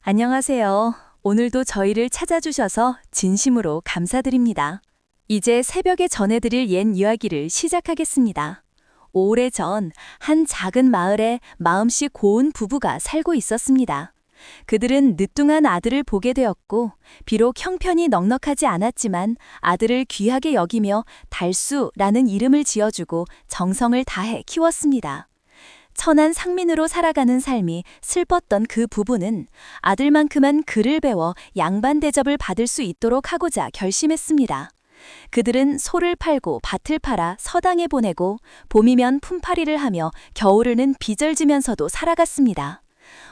안녕하세요. 오늘도 저희를 찾아주셔서 진심으로 감사드립니다. 이제 새벽에 전해드릴 옛 이야기를 시작하겠습니다. 오래전 한 작은 마을에 마음씨 고운 부부가 살고 있었습니다. 그들은 늦둥한 아들을 보게 되었고, 비록 형편이 넉넉하지 않았지만 아들을 귀하게 여기며 달수라는 이름을 지어주고 정성을 다해 키웠습니다. 천한 상민으로 살아가는 삶이 슬펐던 그 부부는 아들만큼은 글을 배워 양반 대접을 받을 수 있도록 하고자 결심했습니다. 그들은 소를 팔고 밭을 팔아 서당에 보내고 봄이면 품팔이를 하며 겨울에는 비절지면서도 살아갔습니다.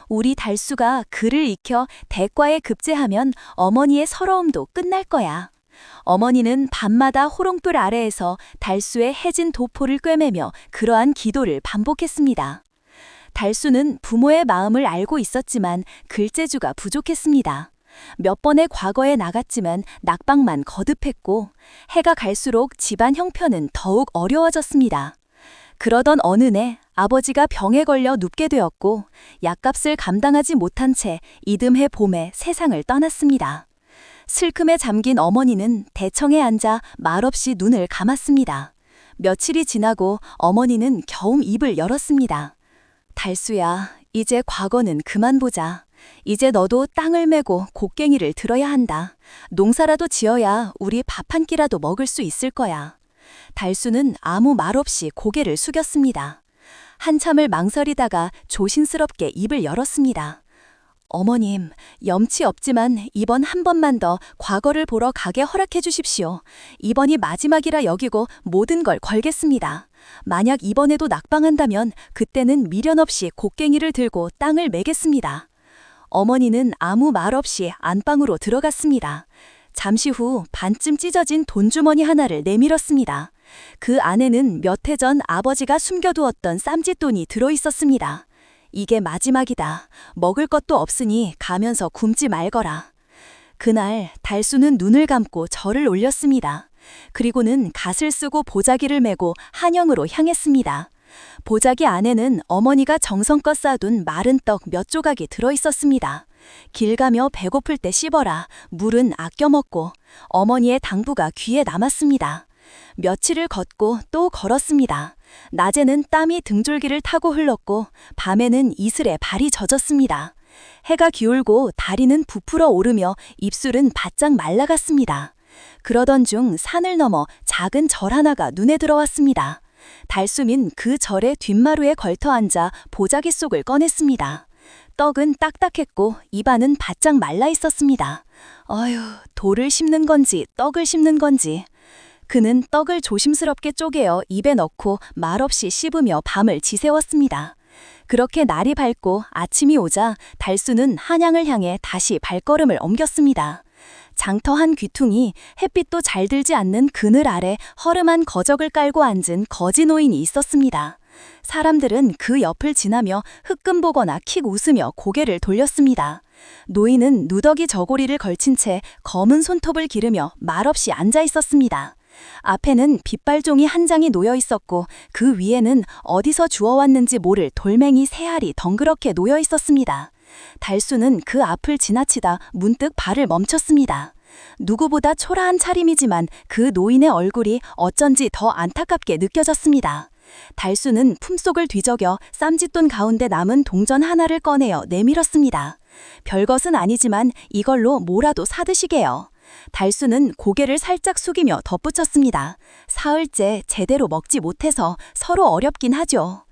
우리 달수가 글을 익혀 대과에 급제하면 어머니의 서러움도 끝날 거야. 어머니는 밤마다 호롱불 아래에서 달수의 해진 도포를 꿰매며 그러한 기도를 반복했습니다. 달수는 부모의 마음을 알고 있었지만 글재주가 부족했습니다. 몇 번의 과거에 나갔지만 낙방만 거듭했고 해가 갈수록 집안 형편은 더욱 어려워졌습니다. 그러던 어느 날 아버지가 병에 걸려 눕게 되었고 약값을 감당하지 못한 채 이듬해 봄에 세상을 떠났습니다. 슬픔에 잠긴 어머니는 대청에 앉아 말없이 눈을 감았습니다. 며칠이 지나고 어머니는 겨우 입을 열었습니다. 달수야, 이제 과거는 그만 보자. 이제 너도 땅을 메고 곡괭이를 들어야 한다. 농사라도 지어야 우리 밥 한 끼라도 먹을 수 있을 거야. 달수는 아무 말 없이 고개를 숙였습니다. 한참을 망설이다가 조심스럽게 입을 열었습니다. 어머님, 염치 없지만 이번 한 번만 더 과거를 보러 가게 허락해 주십시오. 이번이 마지막이라 여기고 모든 걸 걸겠습니다. 만약 이번에도 낙방한다면 그때는 미련 없이 곡괭이를 들고 땅을 매겠습니다. 어머니는 아무 말 없이 안방으로 들어갔습니다. 잠시 후 반쯤 찢어진 돈주머니 하나를 내밀었습니다. 그 안에는 몇 해 전 아버지가 숨겨두었던 쌈짓돈이 들어있었습니다. 이게 마지막이다. 먹을 것도 없으니 가면서 굶지 말거라. 그날 달수는 눈을 감고 절을 올렸습니다. 그리고는 갓을 쓰고 보자기를 메고 한영으로 향했습니다. 보자기 안에는 어머니가 정성껏 싸둔 마른 떡 몇 조각이 들어있었습니다. 길 가며 배고플 때 씹어라. 물은 아껴 먹고. 어머니의 당부가 귀에 남았습니다. 며칠을 걷고 또 걸었습니다. 낮에는 땀이 등줄기를 타고 흘렀고 밤에는 이슬에 발이 젖었습니다. 해가 기울고 다리는 부풀어 오르며 입술은 바짝 말라갔습니다. 그러던 중 산을 넘어 작은 절 하나가 눈에 들어왔습니다. 달수민 그 절의 뒷마루에 걸터 앉아 보자기 속을 꺼냈습니다. 떡은 딱딱했고 입안은 바짝 말라 있었습니다. 어휴, 돌을 씹는 건지 떡을 씹는 건지. 그는 떡을 조심스럽게 쪼개어 입에 넣고 말없이 씹으며 밤을 지새웠습니다. 그렇게 날이 밝고 아침이 오자 달수는 한양을 향해 다시 발걸음을 옮겼습니다. 장터한 귀퉁이, 햇빛도 잘 들지 않는 그늘 아래 허름한 거적을 깔고 앉은 거지 노인이 있었습니다. 사람들은 그 옆을 지나며 흑금 보거나 킥 웃으며 고개를 돌렸습니다. 노인은 누더기 저고리를 걸친 채 검은 손톱을 기르며 말없이 앉아 있었습니다. 앞에는 빗발종이 한 장이 놓여 있었고 그 위에는 어디서 주워왔는지 모를 돌멩이 세 알이 덩그렇게 놓여 있었습니다. 달수는 그 앞을 지나치다 문득 발을 멈췄습니다. 누구보다 초라한 차림이지만 그 노인의 얼굴이 어쩐지 더 안타깝게 느껴졌습니다. 달수는 품속을 뒤적여 쌈짓돈 가운데 남은 동전 하나를 꺼내어 내밀었습니다. 별것은 아니지만 이걸로 뭐라도 사드시게요. 달수는 고개를 살짝 숙이며 덧붙였습니다. 사흘째 제대로 먹지 못해서 서로 어렵긴 하죠.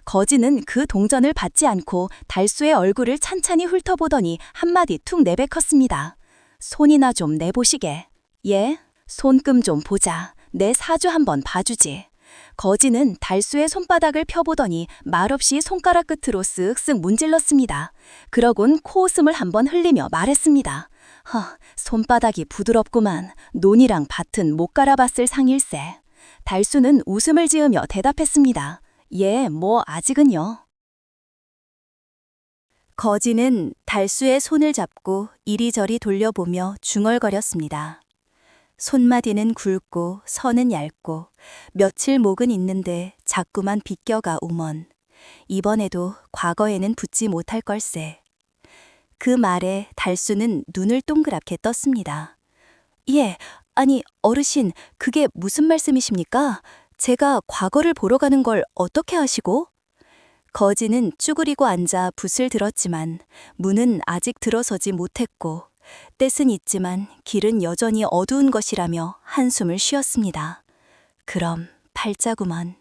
거지는 그 동전을 받지 않고 달수의 얼굴을 찬찬히 훑어보더니 한마디 툭 내뱉었습니다. 손이나 좀 내보시게. 예? 손금 좀 보자. 내 사주 한번 봐주지. 거지는 달수의 손바닥을 펴보더니 말없이 손가락 끝으로 쓱쓱 문질렀습니다. 그러곤 코웃음을 한번 흘리며 말했습니다. 손바닥이 부드럽구만. 논이랑 밭은 못 갈아봤을 상일세. 달수는 웃음을 지으며 대답했습니다. 예, 뭐 아직은요. 거지는 달수의 손을 잡고 이리저리 돌려보며 중얼거렸습니다. 손마디는 굵고 선은 얇고 며칠 목은 있는데 자꾸만 비껴가 우먼. 이번에도 과거에는 붙지 못할 걸세. 그 말에 달수는 눈을 동그랗게 떴습니다. 예, 아니 어르신, 그게 무슨 말씀이십니까? 제가 과거를 보러 가는 걸 어떻게 아시고? 거지는 쭈그리고 앉아 붓을 들었지만 문은 아직 들어서지 못했고 떼은 있지만 길은 여전히 어두운 것이라며 한숨을 쉬었습니다. 그럼 팔자구먼.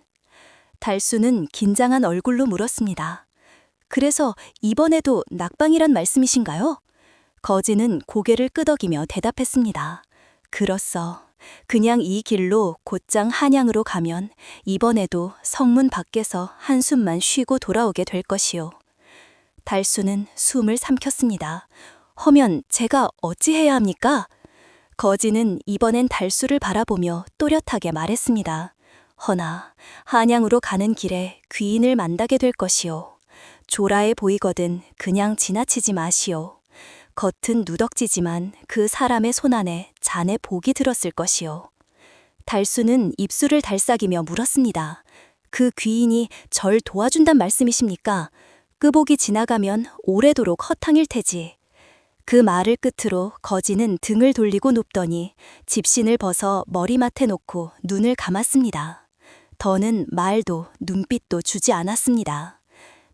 달수는 긴장한 얼굴로 물었습니다. 그래서 이번에도 낙방이란 말씀이신가요? 거지는 고개를 끄덕이며 대답했습니다. 그렇소. 그냥 이 길로 곧장 한양으로 가면 이번에도 성문 밖에서 한숨만 쉬고 돌아오게 될 것이요. 달수는 숨을 삼켰습니다. 허면 제가 어찌해야 합니까? 거지는 이번엔 달수를 바라보며 또렷하게 말했습니다. 허나 한양으로 가는 길에 귀인을 만나게 될 것이요. 조라해 보이거든 그냥 지나치지 마시오. 겉은 누덕지지만 그 사람의 손 안에 잔의 복이 들었을 것이요. 달수는 입술을 달싹이며 물었습니다. 그 귀인이 절 도와준단 말씀이십니까? 끄복이 지나가면 오래도록 허탕일 테지. 그 말을 끝으로 거지는 등을 돌리고 눕더니 집신을 벗어 머리맡에 놓고 눈을 감았습니다. 더는 말도 눈빛도 주지 않았습니다.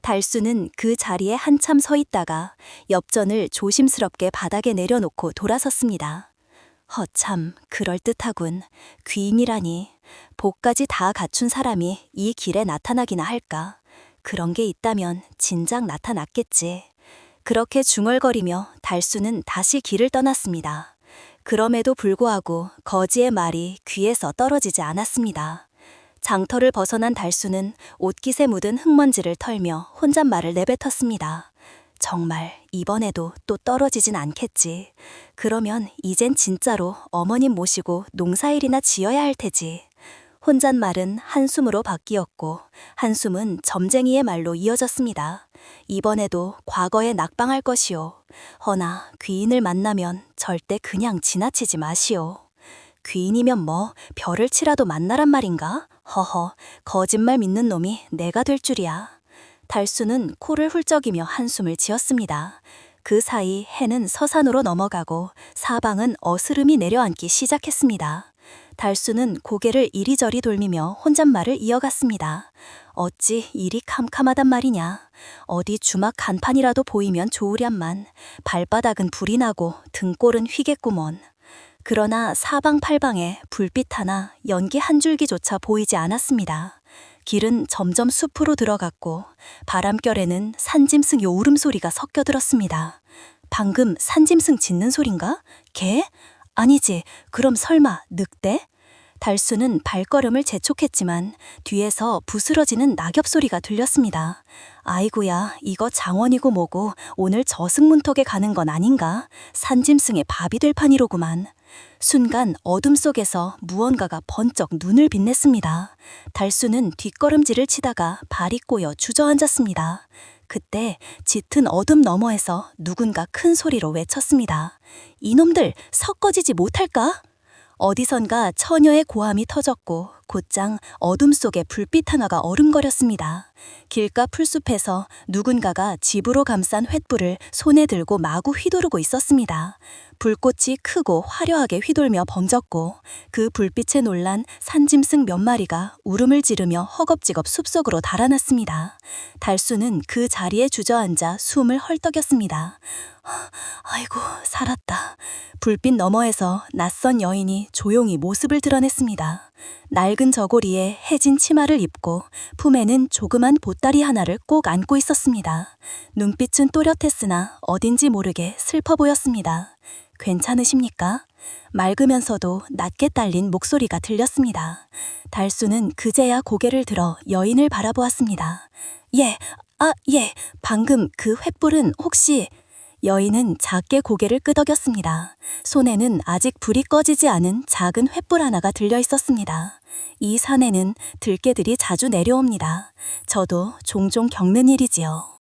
달수는 그 자리에 한참 서 있다가 엽전을 조심스럽게 바닥에 내려놓고 돌아섰습니다. 허참 그럴듯하군. 귀인이라니. 복까지 다 갖춘 사람이 이 길에 나타나기나 할까. 그런 게 있다면 진작 나타났겠지. 그렇게 중얼거리며 달수는 다시 길을 떠났습니다. 그럼에도 불구하고 거지의 말이 귀에서 떨어지지 않았습니다. 장터를 벗어난 달수는 옷깃에 묻은 흙먼지를 털며 혼잣말을 내뱉었습니다. 정말 이번에도 또 떨어지진 않겠지. 그러면 이젠 진짜로 어머님 모시고 농사일이나 지어야 할 테지. 혼잣말은 한숨으로 바뀌었고 한숨은 점쟁이의 말로 이어졌습니다. 이번에도 과거에 낙방할 것이오. 허나 귀인을 만나면 절대 그냥 지나치지 마시오. 귀인이면 뭐 별을 치라도 만나란 말인가? 허허, 거짓말 믿는 놈이 내가 될 줄이야. 달수는 코를 훌쩍이며 한숨을 지었습니다. 그 사이 해는 서산으로 넘어가고 사방은 어스름이 내려앉기 시작했습니다. 달수는 고개를 이리저리 돌리며 혼잣말을 이어갔습니다. 어찌 이리 캄캄하단 말이냐. 어디 주막 간판이라도 보이면 좋으련만 발바닥은 불이 나고 등골은 휘겠구먼. 그러나 사방팔방에 불빛 하나, 연기 한 줄기조차 보이지 않았습니다. 길은 점점 숲으로 들어갔고 바람결에는 산짐승 요울음소리가 섞여들었습니다. 방금 산짐승 짖는 소린가? 개? 아니지, 그럼 설마 늑대? 달수는 발걸음을 재촉했지만 뒤에서 부스러지는 낙엽 소리가 들렸습니다. 아이고야, 이거 장원이고 뭐고 오늘 저승문턱에 가는 건 아닌가? 산짐승의 밥이 될 판이로구만. 순간 어둠 속에서 무언가가 번쩍 눈을 빛냈습니다. 달수는 뒷걸음질을 치다가 발이 꼬여 주저앉았습니다. 그때 짙은 어둠 너머에서 누군가 큰 소리로 외쳤습니다. 이놈들 섞어지지 못할까? 어디선가 처녀의 고함이 터졌고 곧장 어둠 속에 불빛 하나가 어름거렸습니다. 길가 풀숲에서 누군가가 집으로 감싼 횃불을 손에 들고 마구 휘두르고 있었습니다. 불꽃이 크고 화려하게 휘돌며 번졌고 그 불빛에 놀란 산짐승 몇 마리가 울음을 지르며 허겁지겁 숲속으로 달아났습니다. 달수는 그 자리에 주저앉아 숨을 헐떡였습니다. 아이고, 살았다. 불빛 너머에서 낯선 여인이 조용히 모습을 드러냈습니다. 낡은 저고리에 해진 치마를 입고 품에는 조그만 보따리 하나를 꼭 안고 있었습니다. 눈빛은 또렷했으나 어딘지 모르게 슬퍼 보였습니다. 괜찮으십니까? 맑으면서도 낮게 딸린 목소리가 들렸습니다. 달수는 그제야 고개를 들어 여인을 바라보았습니다. 예, 예, 방금 그 횃불은 혹시... 여인은 작게 고개를 끄덕였습니다. 손에는 아직 불이 꺼지지 않은 작은 횃불 하나가 들려 있었습니다. 이 산에는 들개들이 자주 내려옵니다. 저도 종종 겪는 일이지요.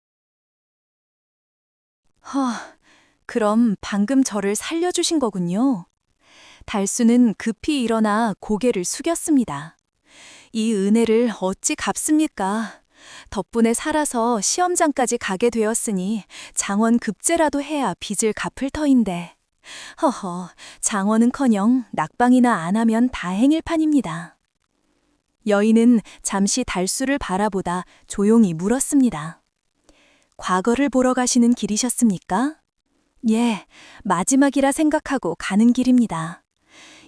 그럼 방금 저를 살려주신 거군요. 달수는 급히 일어나 고개를 숙였습니다. 이 은혜를 어찌 갚습니까? 덕분에 살아서 시험장까지 가게 되었으니 장원 급제라도 해야 빚을 갚을 터인데. 허허, 장원은커녕 낙방이나 안 하면 다행일 판입니다. 여인은 잠시 달수를 바라보다 조용히 물었습니다. 과거를 보러 가시는 길이셨습니까? 예, 마지막이라 생각하고 가는 길입니다.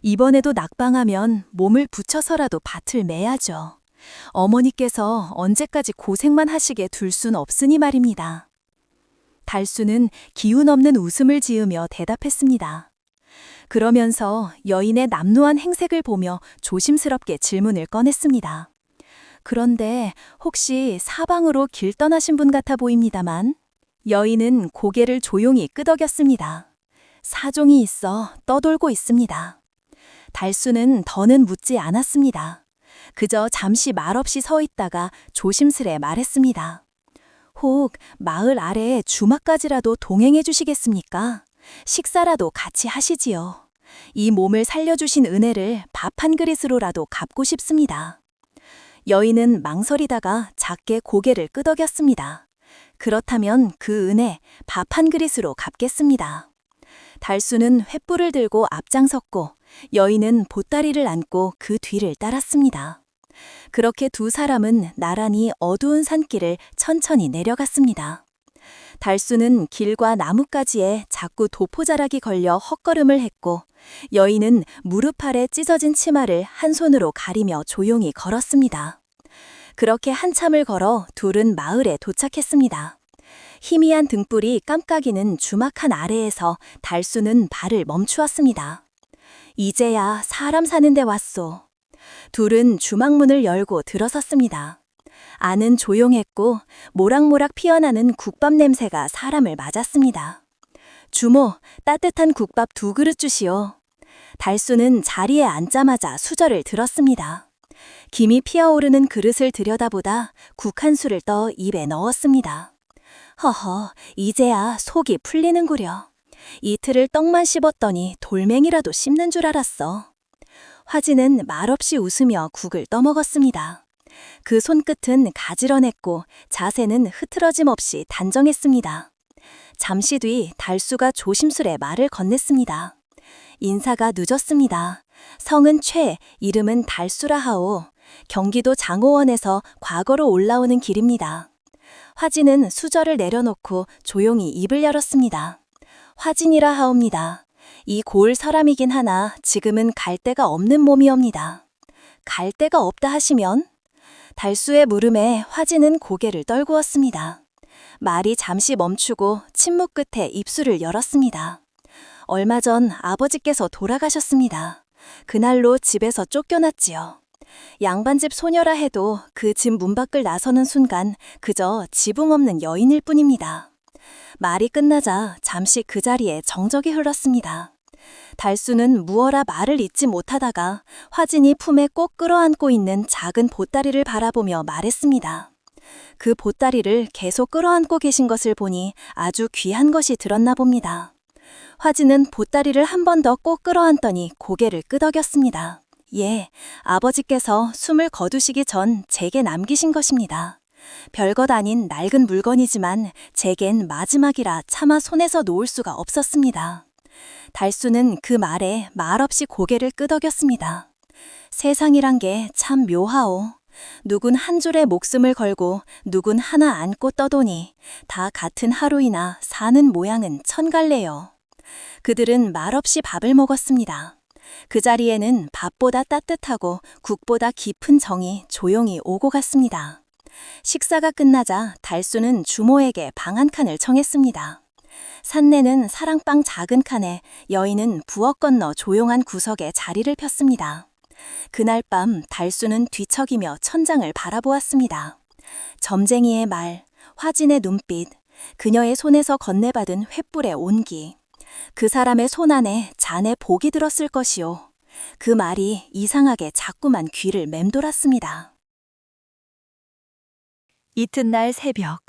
이번에도 낙방하면 몸을 붙여서라도 밭을 매야죠. 어머니께서 언제까지 고생만 하시게 둘 순 없으니 말입니다. 달수는 기운 없는 웃음을 지으며 대답했습니다. 그러면서 여인의 남루한 행색을 보며 조심스럽게 질문을 꺼냈습니다. 그런데 혹시 사방으로 길 떠나신 분 같아 보입니다만? 여인은 고개를 조용히 끄덕였습니다. 사종이 있어 떠돌고 있습니다. 달수는 더는 묻지 않았습니다. 그저 잠시 말없이 서 있다가 조심스레 말했습니다. 혹 마을 아래에 주막까지라도 동행해 주시겠습니까? 식사라도 같이 하시지요. 이 몸을 살려주신 은혜를 밥 한 그릇으로라도 갚고 싶습니다. 여인은 망설이다가 작게 고개를 끄덕였습니다. 그렇다면 그 은혜 밥 한 그릇으로 갚겠습니다. 달수는 횃불을 들고 앞장섰고 여인은 보따리를 안고 그 뒤를 따랐습니다. 그렇게 두 사람은 나란히 어두운 산길을 천천히 내려갔습니다. 달수는 길과 나뭇가지에 자꾸 도포자락이 걸려 헛걸음을 했고 여인은 무릎 아래 찢어진 치마를 한 손으로 가리며 조용히 걸었습니다. 그렇게 한참을 걸어 둘은 마을에 도착했습니다. 희미한 등불이 깜깜이는 주막 한 아래에서 달수는 발을 멈추었습니다. 이제야 사람 사는 데 왔소. 둘은 주막문을 열고 들어섰습니다. 안은 조용했고 모락모락 피어나는 국밥 냄새가 사람을 맞았습니다. 주모, 따뜻한 국밥 2그릇 주시오. 달수는 자리에 앉자마자 수저를 들었습니다. 김이 피어오르는 그릇을 들여다보다 국 한 수를 떠 입에 넣었습니다. 허허, 이제야 속이 풀리는구려. 이틀을 떡만 씹었더니 돌멩이라도 씹는 줄 알았어. 화진은 말없이 웃으며 국을 떠먹었습니다. 그 손끝은 가지런했고 자세는 흐트러짐 없이 단정했습니다. 잠시 뒤 달수가 조심스레 말을 건넸습니다. 인사가 늦었습니다. 성은 최, 이름은 달수라 하오. 경기도 장호원에서 과거로 올라오는 길입니다. 화진은 수저를 내려놓고 조용히 입을 열었습니다. 화진이라 하옵니다. 이 고을 사람이긴 하나 지금은 갈 데가 없는 몸이옵니다. 갈 데가 없다 하시면? 달수의 물음에 화진은 고개를 떨구었습니다. 말이 잠시 멈추고 침묵 끝에 입술을 열었습니다. 얼마 전 아버지께서 돌아가셨습니다. 그날로 집에서 쫓겨났지요. 양반집 소녀라 해도 그 집 문 밖을 나서는 순간 그저 지붕 없는 여인일 뿐입니다. 말이 끝나자 잠시 그 자리에 정적이 흘렀습니다. 달수는 무어라 말을 잇지 못하다가 화진이 품에 꼭 끌어안고 있는 작은 보따리를 바라보며 말했습니다. 그 보따리를 계속 끌어안고 계신 것을 보니 아주 귀한 것이 들었나 봅니다. 화진은 보따리를 한 번 더 꼭 끌어안더니 고개를 끄덕였습니다. 예, 아버지께서 숨을 거두시기 전 제게 남기신 것입니다. 별것 아닌 낡은 물건이지만 제겐 마지막이라 차마 손에서 놓을 수가 없었습니다. 달수는 그 말에 말없이 고개를 끄덕였습니다. 세상이란 게 참 묘하오. 누군 한 줄에 목숨을 걸고 누군 하나 안고 떠도니 다 같은 하루이나 사는 모양은 천갈래요. 그들은 말없이 밥을 먹었습니다. 그 자리에는 밥보다 따뜻하고 국보다 깊은 정이 조용히 오고 갔습니다. 식사가 끝나자 달수는 주모에게 방 한 칸을 청했습니다. 산내는 사랑방 작은 칸에 여인은 부엌 건너 조용한 구석에 자리를 폈습니다. 그날 밤 달수는 뒤척이며 천장을 바라보았습니다. 점쟁이의 말, 화진의 눈빛, 그녀의 손에서 건네받은 횃불의 온기. 그 사람의 손 안에 잔에 복이 들었을 것이요. 그 말이 이상하게 자꾸만 귀를 맴돌았습니다. 이튿날 새벽,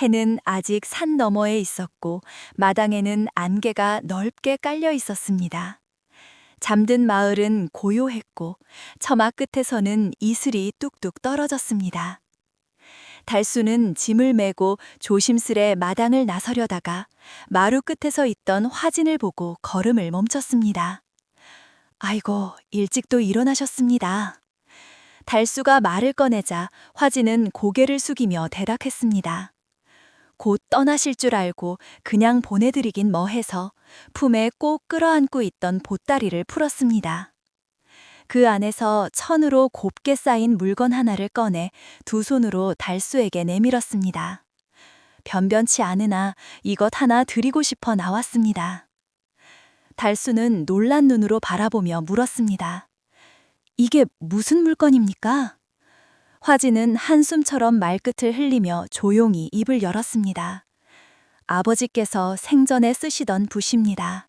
해는 아직 산 너머에 있었고 마당에는 안개가 넓게 깔려 있었습니다. 잠든 마을은 고요했고 처마 끝에서는 이슬이 뚝뚝 떨어졌습니다. 달수는 짐을 메고 조심스레 마당을 나서려다가 마루 끝에서 있던 화진을 보고 걸음을 멈췄습니다. 아이고, 일찍도 일어나셨습니다. 달수가 말을 꺼내자 화진은 고개를 숙이며 대답했습니다. 곧 떠나실 줄 알고 그냥 보내드리긴 뭐해서 품에 꼭 끌어안고 있던 보따리를 풀었습니다. 그 안에서 천으로 곱게 쌓인 물건 하나를 꺼내 두 손으로 달수에게 내밀었습니다. 변변치 않으나 이것 하나 드리고 싶어 나왔습니다. 달수는 놀란 눈으로 바라보며 물었습니다. 이게 무슨 물건입니까? 화진은 한숨처럼 말끝을 흘리며 조용히 입을 열었습니다. 아버지께서 생전에 쓰시던 붓입니다.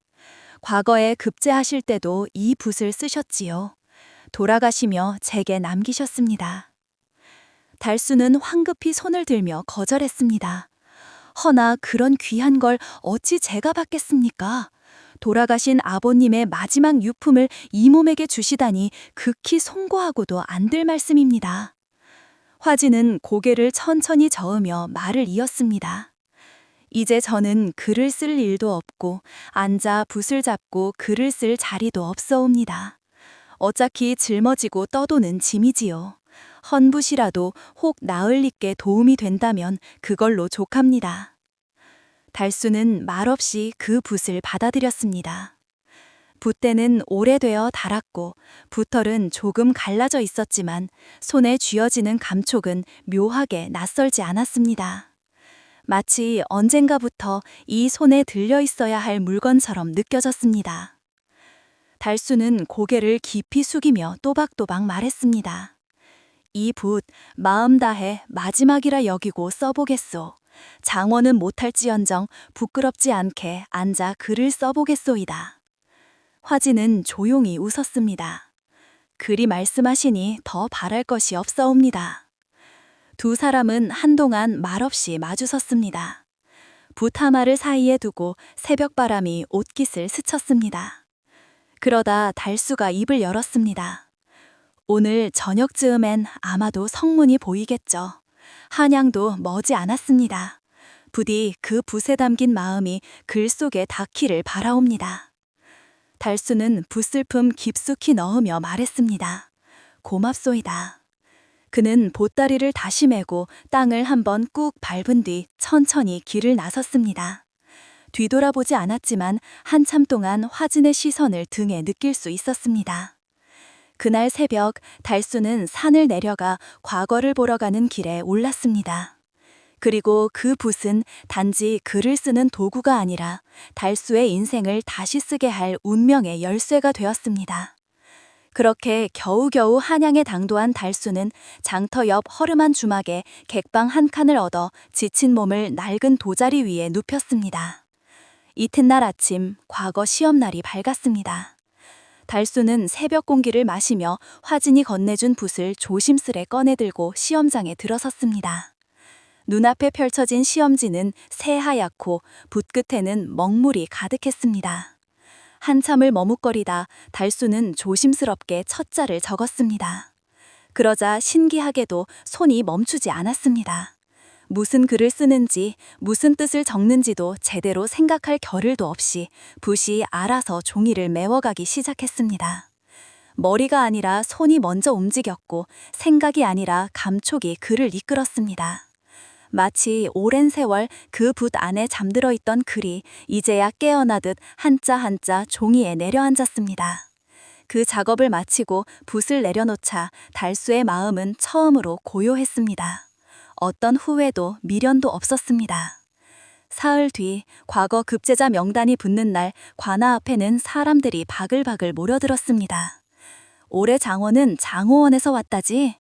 과거에 급제하실 때도 이 붓을 쓰셨지요. 돌아가시며 제게 남기셨습니다. 달수는 황급히 손을 들며 거절했습니다. 허나 그런 귀한 걸 어찌 제가 받겠습니까? 돌아가신 아버님의 마지막 유품을 이 몸에게 주시다니 극히 송구하고도 안 될 말씀입니다. 화진은 고개를 천천히 저으며 말을 이었습니다. 이제 저는 글을 쓸 일도 없고 앉아 붓을 잡고 글을 쓸 자리도 없어옵니다. 어차피 짊어지고 떠도는 짐이지요. 헌붓이라도 혹 나을리께 도움이 된다면 그걸로 족합니다. 달수는 말없이 그 붓을 받아들였습니다. 붓대는 오래되어 닳았고 붓털은 조금 갈라져 있었지만 손에 쥐어지는 감촉은 묘하게 낯설지 않았습니다. 마치 언젠가부터 이 손에 들려 있어야 할 물건처럼 느껴졌습니다. 달수는 고개를 깊이 숙이며 또박또박 말했습니다. 이 붓 마음 다해 마지막이라 여기고 써보겠소. 장원은 못할지언정 부끄럽지 않게 앉아 글을 써보겠소이다. 화진은 조용히 웃었습니다. 그리 말씀하시니 더 바랄 것이 없사옵니다. 두 사람은 한동안 말없이 마주섰습니다. 붓 하나를 사이에 두고 새벽바람이 옷깃을 스쳤습니다. 그러다 달수가 입을 열었습니다. 오늘 저녁 즈음엔 아마도 성문이 보이겠죠. 한양도 머지 않았습니다. 부디 그 붓에 담긴 마음이 글 속에 닿기를 바라옵니다. 달수는 붓슬품 깊숙이 넣으며 말했습니다. 고맙소이다. 그는 보따리를 다시 메고 땅을 한번 꾹 밟은 뒤 천천히 길을 나섰습니다. 뒤돌아보지 않았지만 한참 동안 화진의 시선을 등에 느낄 수 있었습니다. 그날 새벽 달수는 산을 내려가 과거를 보러 가는 길에 올랐습니다. 그리고 그 붓은 단지 글을 쓰는 도구가 아니라 달수의 인생을 다시 쓰게 할 운명의 열쇠가 되었습니다. 그렇게 겨우겨우 한양에 당도한 달수는 장터 옆 허름한 주막에 객방 한 칸을 얻어 지친 몸을 낡은 도자리 위에 눕혔습니다. 이튿날 아침 과거 시험날이 밝았습니다. 달수는 새벽 공기를 마시며 화진이 건네준 붓을 조심스레 꺼내들고 시험장에 들어섰습니다. 눈앞에 펼쳐진 시험지는 새하얗고 붓 끝에는 먹물이 가득했습니다. 한참을 머뭇거리다 달수는 조심스럽게 첫 자를 적었습니다. 그러자 신기하게도 손이 멈추지 않았습니다. 무슨 글을 쓰는지, 무슨 뜻을 적는지도 제대로 생각할 겨를도 없이 붓이 알아서 종이를 메워가기 시작했습니다. 머리가 아니라 손이 먼저 움직였고 생각이 아니라 감촉이 글을 이끌었습니다. 마치 오랜 세월 그 붓 안에 잠들어 있던 글이 이제야 깨어나듯 한자 한자 종이에 내려앉았습니다. 그 작업을 마치고 붓을 내려놓자 달수의 마음은 처음으로 고요했습니다. 어떤 후회도 미련도 없었습니다. 사흘 뒤 과거 급제자 명단이 붙는 날 관아 앞에는 사람들이 바글바글 모여들었습니다. 올해 장원은 장호원에서 왔다지?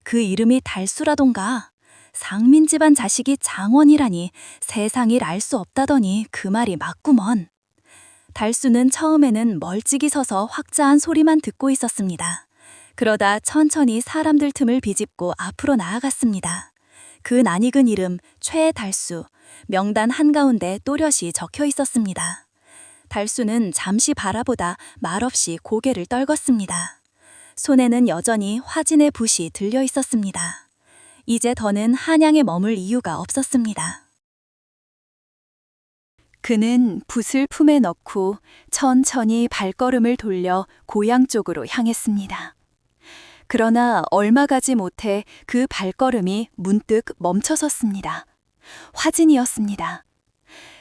그 이름이 달수라던가. 상민 집안 자식이 장원이라니 세상일 알 수 없다더니 그 말이 맞구먼. 달수는 처음에는 멀찍이 서서 확자한 소리만 듣고 있었습니다. 그러다 천천히 사람들 틈을 비집고 앞으로 나아갔습니다. 그 낯익은 이름 최달수, 명단 한가운데 또렷이 적혀 있었습니다. 달수는 잠시 바라보다 말없이 고개를 떨궜습니다. 손에는 여전히 화진의 붓이 들려 있었습니다. 이제 더는 한양에 머물 이유가 없었습니다. 그는 붓을 품에 넣고 천천히 발걸음을 돌려 고향 쪽으로 향했습니다. 그러나 얼마 가지 못해 그 발걸음이 문득 멈춰섰습니다. 화진이었습니다.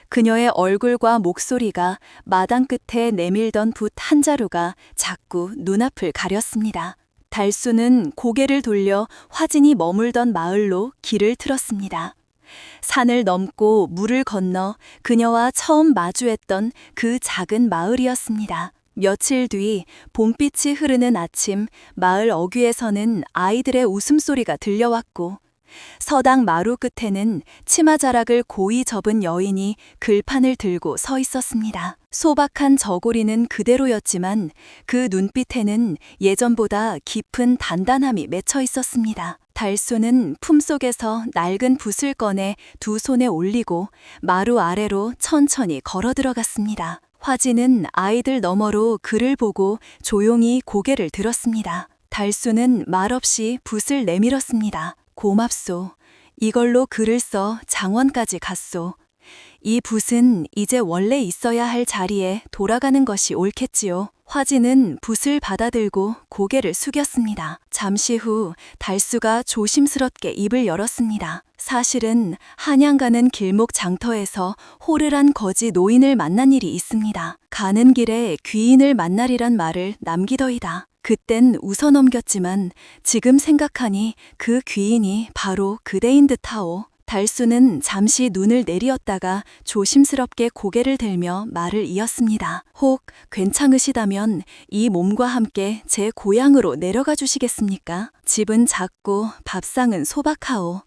그녀의 얼굴과 목소리가 마당 끝에 내밀던 붓 한 자루가 자꾸 눈앞을 가렸습니다. 달수는 고개를 돌려 화진이 머물던 마을로 길을 틀었습니다. 산을 넘고 물을 건너 그녀와 처음 마주했던 그 작은 마을이었습니다. 며칠 뒤 봄빛이 흐르는 아침, 마을 어귀에서는 아이들의 웃음소리가 들려왔고 서당 마루 끝에는 치마자락을 고이 접은 여인이 글판을 들고 서 있었습니다. 소박한 저고리는 그대로였지만 그 눈빛에는 예전보다 깊은 단단함이 맺혀 있었습니다. 달수는 품속에서 낡은 붓을 꺼내 두 손에 올리고 마루 아래로 천천히 걸어 들어갔습니다. 화진은 아이들 너머로 그를 보고 조용히 고개를 들었습니다. 달수는 말없이 붓을 내밀었습니다. 고맙소. 이걸로 글을 써 장원까지 갔소. 이 붓은 이제 원래 있어야 할 자리에 돌아가는 것이 옳겠지요. 화진은 붓을 받아들고 고개를 숙였습니다. 잠시 후 달수가 조심스럽게 입을 열었습니다. 사실은 한양 가는 길목 장터에서 호르란 거지 노인을 만난 일이 있습니다. 가는 길에 귀인을 만나리란 말을 남기더이다. 그땐 웃어넘겼지만 지금 생각하니 그 귀인이 바로 그대인 듯하오. 달수는 잠시 눈을 내리었다가 조심스럽게 고개를 들며 말을 이었습니다. 혹 괜찮으시다면 이 몸과 함께 제 고향으로 내려가 주시겠습니까? 집은 작고 밥상은 소박하오.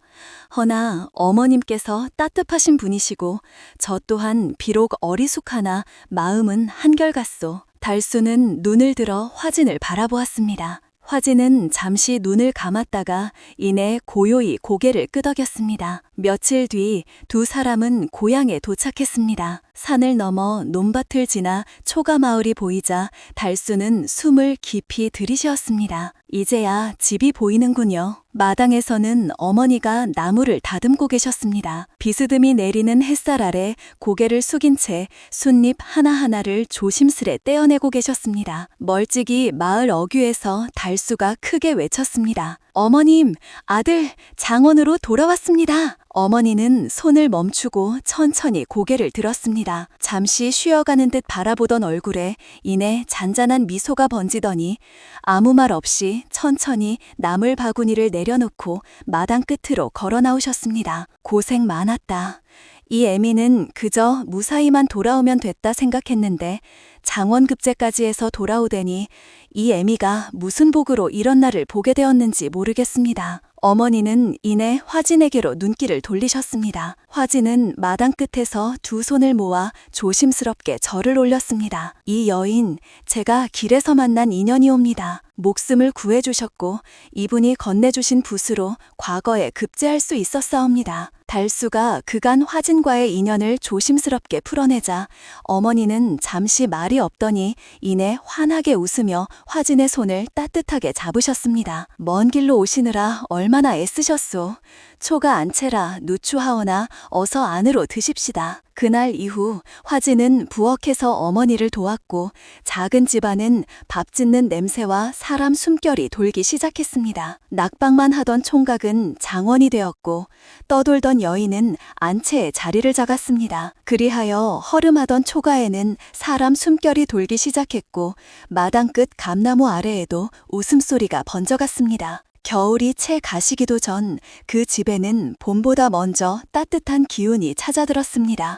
허나 어머님께서 따뜻하신 분이시고 저 또한 비록 어리숙하나 마음은 한결같소. 달수는 눈을 들어 화진을 바라보았습니다. 화진은 잠시 눈을 감았다가 이내 고요히 고개를 끄덕였습니다. 며칠 뒤 두 사람은 고향에 도착했습니다. 산을 넘어 논밭을 지나 초가마을이 보이자 달수는 숨을 깊이 들이쉬었습니다. 이제야 집이 보이는군요. 마당에서는 어머니가 나무를 다듬고 계셨습니다. 비스듬히 내리는 햇살 아래 고개를 숙인 채 숫잎 하나하나를 조심스레 떼어내고 계셨습니다. 멀찍이 마을 어귀에서 달수가 크게 외쳤습니다. 어머님, 아들 장원으로 돌아왔습니다. 어머니는 손을 멈추고 천천히 고개를 들었습니다. 잠시 쉬어가는 듯 바라보던 얼굴에 이내 잔잔한 미소가 번지더니 아무 말 없이 천천히 나물 바구니를 내려놓고 마당 끝으로 걸어 나오셨습니다. 고생 많았다. 이 애미는 그저 무사히만 돌아오면 됐다 생각했는데 장원급제까지 해서 돌아오더니 이 애미가 무슨 복으로 이런 날을 보게 되었는지 모르겠습니다. 어머니는 이내 화진에게로 눈길을 돌리셨습니다. 화진은 마당 끝에서 두 손을 모아 조심스럽게 절을 올렸습니다. 이 여인, 제가 길에서 만난 인연이옵니다. 목숨을 구해주셨고 이분이 건네주신 붓으로 과거에 급제할 수 있었사옵니다. 달수가 그간 화진과의 인연을 조심스럽게 풀어내자 어머니는 잠시 말이 없더니 이내 환하게 웃으며 화진의 손을 따뜻하게 잡으셨습니다. 먼 길로 오시느라 얼마나 애쓰셨소. 초가 안채라 누추하오나 어서 안으로 드십시다. 그날 이후 화진은 부엌에서 어머니를 도왔고 작은 집안은 밥 짓는 냄새와 사람 숨결이 돌기 시작했습니다. 낙방만 하던 총각은 장원이 되었고 떠돌던 여인은 안채에 자리를 잡았습니다. 그리하여 허름하던 초가에는 사람 숨결이 돌기 시작했고 마당 끝 감나무 아래에도 웃음소리가 번져갔습니다. 겨울이 채 가시기도 전 그 집에는 봄보다 먼저 따뜻한 기운이 찾아들었습니다.